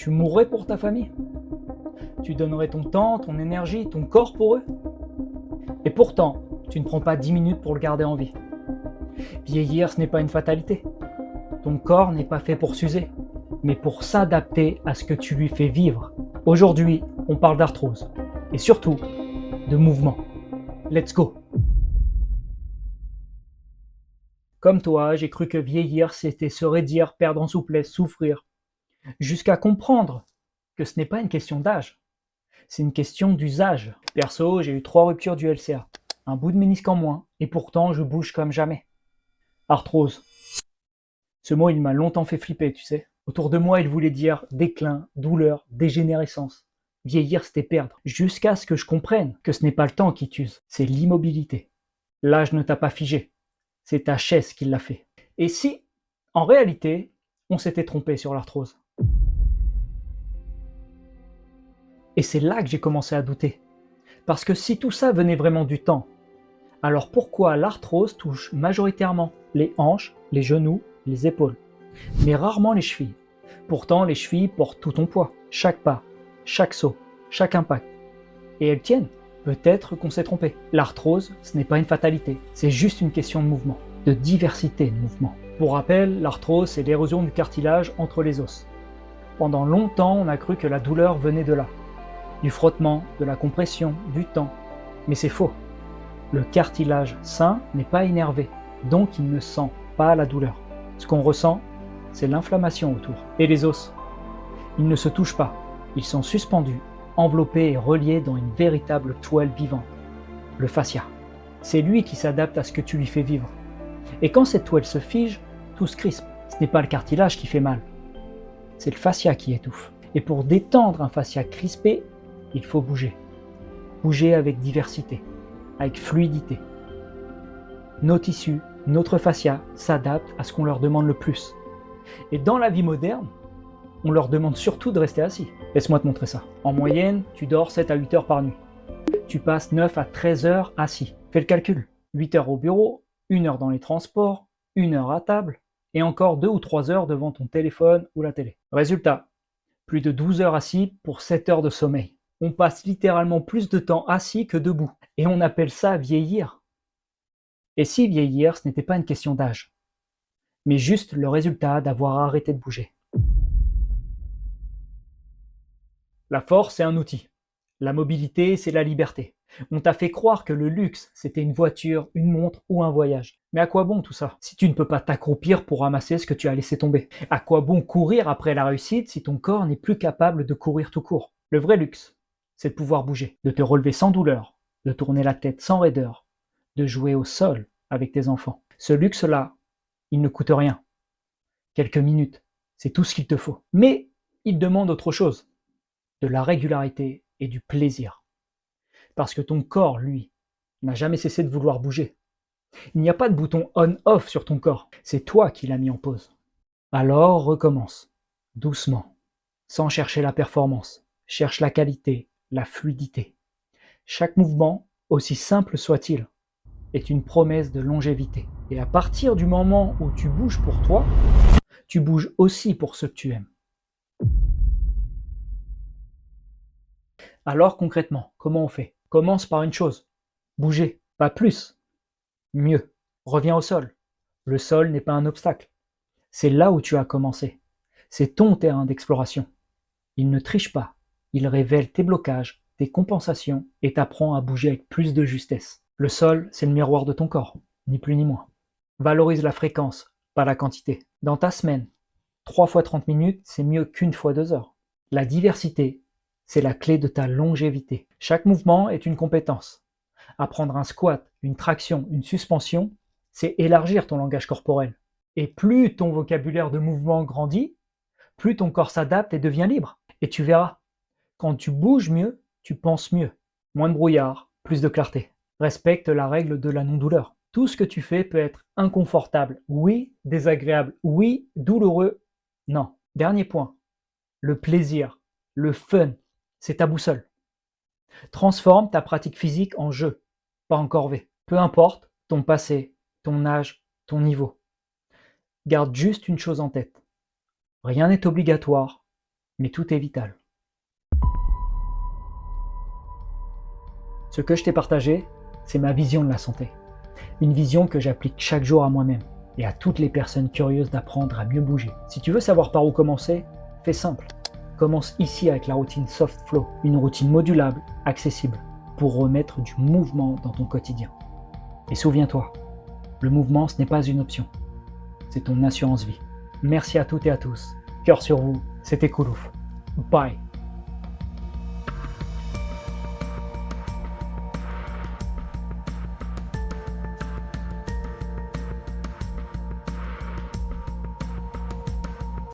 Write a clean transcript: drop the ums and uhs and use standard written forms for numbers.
Tu mourrais pour ta famille? Tu donnerais ton temps, ton énergie, ton corps pour eux? Et pourtant, tu ne prends pas 10 minutes pour le garder en vie. Vieillir, ce n'est pas une fatalité. Ton corps n'est pas fait pour s'user, mais pour s'adapter à ce que tu lui fais vivre. Aujourd'hui, on parle d'arthrose, et surtout, de mouvement. Let's go! Comme toi, j'ai cru que vieillir, c'était se raidir, perdre en souplesse, souffrir, jusqu'à comprendre que ce n'est pas une question d'âge, c'est une question d'usage. Perso, j'ai eu 3 ruptures du LCA, un bout de ménisque en moins, et pourtant je bouge comme jamais. Arthrose. Ce mot, il m'a longtemps fait flipper, tu sais. Autour de moi, il voulait dire déclin, douleur, dégénérescence. Vieillir, c'était perdre. Jusqu'à ce que je comprenne que ce n'est pas le temps qui t'use, c'est l'immobilité. L'âge ne t'a pas figé, c'est ta chaise qui l'a fait. Et si, en réalité, on s'était trompé sur l'arthrose? Et c'est là que j'ai commencé à douter. Parce que si tout ça venait vraiment du temps, alors pourquoi l'arthrose touche majoritairement les hanches, les genoux, les épaules, mais rarement les chevilles? Pourtant, les chevilles portent tout ton poids, chaque pas, chaque saut, chaque impact. Et elles tiennent. Peut-être qu'on s'est trompé. L'arthrose, ce n'est pas une fatalité, c'est juste une question de mouvement, de diversité de mouvement. Pour rappel, l'arthrose, c'est l'érosion du cartilage entre les os. Pendant longtemps, on a cru que la douleur venait de là. Du frottement, de la compression, du temps. Mais c'est faux. Le cartilage sain n'est pas innervé, donc il ne sent pas la douleur. Ce qu'on ressent, c'est l'inflammation autour. Et les os, ils ne se touchent pas, ils sont suspendus, enveloppés et reliés dans une véritable toile vivante. Le fascia. C'est lui qui s'adapte à ce que tu lui fais vivre. Et quand cette toile se fige, tout se crispe. Ce n'est pas le cartilage qui fait mal, c'est le fascia qui étouffe. Et pour détendre un fascia crispé, il faut bouger. Bouger avec diversité, avec fluidité. Nos tissus, notre fascia s'adaptent à ce qu'on leur demande le plus. Et dans la vie moderne, on leur demande surtout de rester assis. Laisse-moi te montrer ça. En moyenne, tu dors 7 à 8 heures par nuit. Tu passes 9 à 13 heures assis. Fais le calcul. 8 heures au bureau, 1 heure dans les transports, 1 heure à table, et encore 2 ou 3 heures devant ton téléphone ou la télé. Résultat, plus de 12 heures assis pour 7 heures de sommeil. On passe littéralement plus de temps assis que debout. Et on appelle ça vieillir. Et si vieillir, ce n'était pas une question d'âge, mais juste le résultat d'avoir arrêté de bouger. La force, c'est un outil. La mobilité, c'est la liberté. On t'a fait croire que le luxe, c'était une voiture, une montre ou un voyage. Mais à quoi bon tout ça, si tu ne peux pas t'accroupir pour ramasser ce que tu as laissé tomber? À quoi bon courir après la réussite si ton corps n'est plus capable de courir tout court? Le vrai luxe, c'est de pouvoir bouger, de te relever sans douleur, de tourner la tête sans raideur, de jouer au sol avec tes enfants. Ce luxe-là, il ne coûte rien. Quelques minutes, c'est tout ce qu'il te faut. Mais il demande autre chose, de la régularité et du plaisir. Parce que ton corps, lui, n'a jamais cessé de vouloir bouger. Il n'y a pas de bouton on-off sur ton corps, c'est toi qui l'as mis en pause. Alors recommence, doucement, sans chercher la performance. Cherche la qualité, la fluidité. Chaque mouvement, aussi simple soit-il, est une promesse de longévité. Et à partir du moment où tu bouges pour toi, tu bouges aussi pour ceux que tu aimes. Alors concrètement, comment on fait? Commence par une chose, bouger, pas plus, mieux. Reviens au sol. Le sol n'est pas un obstacle. C'est là où tu as commencé. C'est ton terrain d'exploration. Il ne triche pas. Il révèle tes blocages, tes compensations et t'apprend à bouger avec plus de justesse. Le sol, c'est le miroir de ton corps, ni plus ni moins. Valorise la fréquence, pas la quantité. Dans ta semaine, 3 fois 30 minutes, c'est mieux qu'une fois 2 heures. La diversité, c'est la clé de ta longévité. Chaque mouvement est une compétence. Apprendre un squat, une traction, une suspension, c'est élargir ton langage corporel. Et plus ton vocabulaire de mouvement grandit, plus ton corps s'adapte et devient libre. Et tu verras, quand tu bouges mieux, tu penses mieux. Moins de brouillard, plus de clarté. Respecte la règle de la non-douleur. Tout ce que tu fais peut être inconfortable, oui, désagréable, oui, douloureux, non. Dernier point, le plaisir, le fun, c'est ta boussole. Transforme ta pratique physique en jeu, pas en corvée. Peu importe ton passé, ton âge, ton niveau. Garde juste une chose en tête. Rien n'est obligatoire, mais tout est vital. Ce que je t'ai partagé, c'est ma vision de la santé. Une vision que j'applique chaque jour à moi-même et à toutes les personnes curieuses d'apprendre à mieux bouger. Si tu veux savoir par où commencer, fais simple. Commence ici avec la routine Soft Flow, une routine modulable, accessible, pour remettre du mouvement dans ton quotidien. Et souviens-toi, le mouvement, ce n'est pas une option, c'est ton assurance vie. Merci à toutes et à tous. Cœur sur vous, c'était Koulouf. Bye.